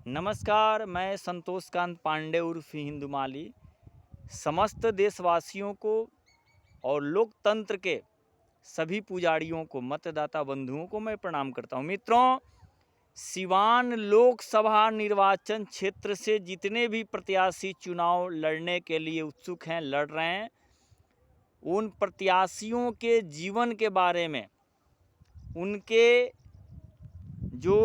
नमस्कार, मैं संतोषकांत पांडे उर्फ हिंदुमाली समस्त देशवासियों को और लोकतंत्र के सभी पुजारियों को, मतदाता बंधुओं को मैं प्रणाम करता हूं। मित्रों, सिवान लोकसभा निर्वाचन क्षेत्र से जितने भी प्रत्याशी चुनाव लड़ने के लिए उत्सुक हैं, लड़ रहे हैं, उन प्रत्याशियों के जीवन के बारे में, उनके जो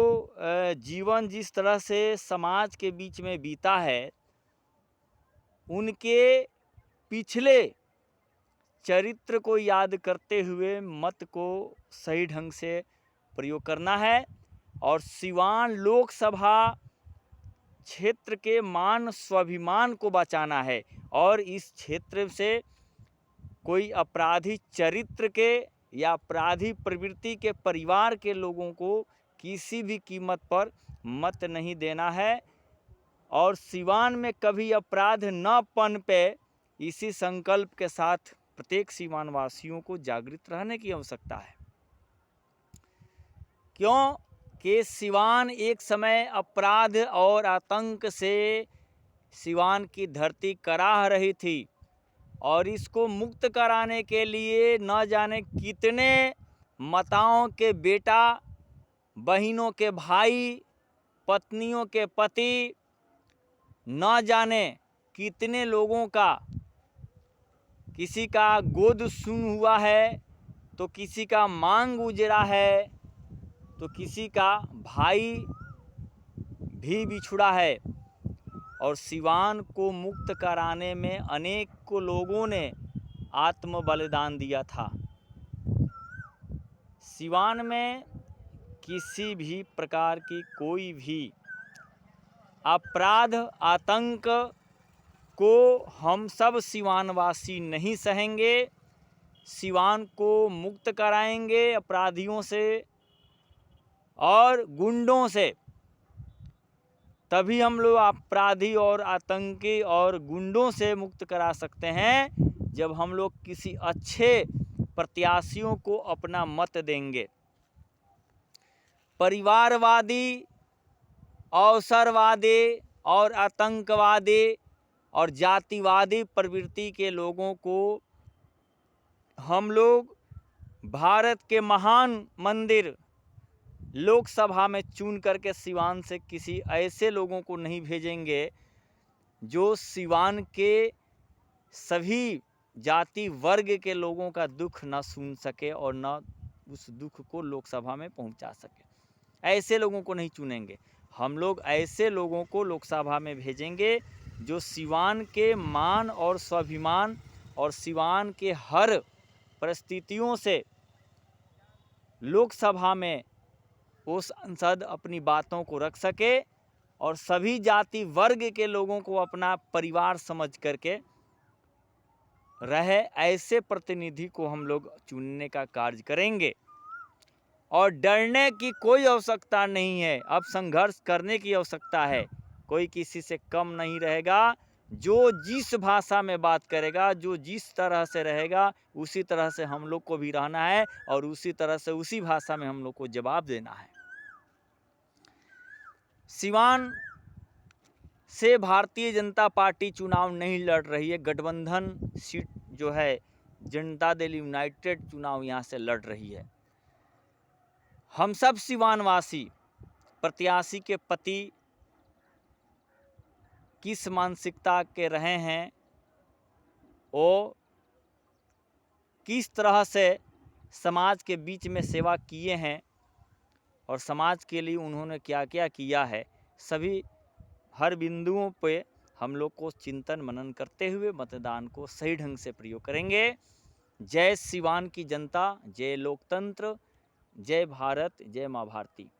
जीवन जिस तरह से समाज के बीच में बीता है, उनके पिछले चरित्र को याद करते हुए मत को सही ढंग से प्रयोग करना है और सिवान लोकसभा क्षेत्र के मान स्वाभिमान को बचाना है और इस क्षेत्र से कोई अपराधी चरित्र के या अपराधी प्रवृत्ति के परिवार के लोगों को किसी भी कीमत पर मत नहीं देना है और सिवान में कभी अपराध न पनपे, इसी संकल्प के साथ प्रत्येक सिवान वासियों को जागृत रहने की आवश्यकता है। क्यों कि सिवान एक समय अपराध और आतंक से सिवान की धरती कराह रही थी और इसको मुक्त कराने के लिए न जाने कितने माताओं के बेटा, बहनों के भाई, पत्नियों के पति, न जाने कितने लोगों का, किसी का गोद सुन हुआ है तो किसी का मांग उजड़ा है तो किसी का भाई भी बिछुड़ा है और सिवान को मुक्त कराने में अनेक को लोगों ने आत्म बलिदान दिया था। सिवान में किसी भी प्रकार की कोई भी अपराध, आतंक को हम सब सिवानवासी नहीं सहेंगे। सिवान को मुक्त कराएंगे अपराधियों से और गुंडों से। तभी हम लोग अपराधी और आतंकी और गुंडों से मुक्त करा सकते हैं जब हम लोग किसी अच्छे प्रत्याशियों को अपना मत देंगे। परिवारवादी, अवसरवादी और आतंकवादी और जातिवादी प्रवृत्ति के लोगों को हम लोग भारत के महान मंदिर लोकसभा में चुन करके सिवान से किसी ऐसे लोगों को नहीं भेजेंगे जो सिवान के सभी जाति वर्ग के लोगों का दुख न सुन सके और न उस दुख को लोकसभा में पहुंचा सके। ऐसे लोगों को नहीं चुनेंगे। हम लोग ऐसे लोगों को लोकसभा में भेजेंगे जो सिवान के मान और स्वाभिमान और सिवान के हर परिस्थितियों से लोकसभा में वो सांसद अपनी बातों को रख सके और सभी जाति वर्ग के लोगों को अपना परिवार समझ करके रहे। ऐसे प्रतिनिधि को हम लोग चुनने का कार्य करेंगे और डरने की कोई आवश्यकता नहीं है। अब संघर्ष करने की आवश्यकता है। कोई किसी से कम नहीं रहेगा। जो जिस भाषा में बात करेगा, जो जिस तरह से रहेगा, उसी तरह से हम लोग को भी रहना है और उसी तरह से उसी भाषा में हम लोग को जवाब देना है। सिवान से भारतीय जनता पार्टी चुनाव नहीं लड़ रही है। गठबंधन सीट जो है जनता दल यूनाइटेड चुनाव यहाँ से लड़ रही है। हम सब सिवानवासी प्रत्याशी के प्रति किस मानसिकता के रहे हैं, वो किस तरह से समाज के बीच में सेवा किए हैं और समाज के लिए उन्होंने क्या क्या किया है, सभी हर बिंदुओं पे हम लोग को चिंतन मनन करते हुए मतदान को सही ढंग से प्रयोग करेंगे। जय सिवान की जनता, जय लोकतंत्र, जय भारत, जय माँ भारती।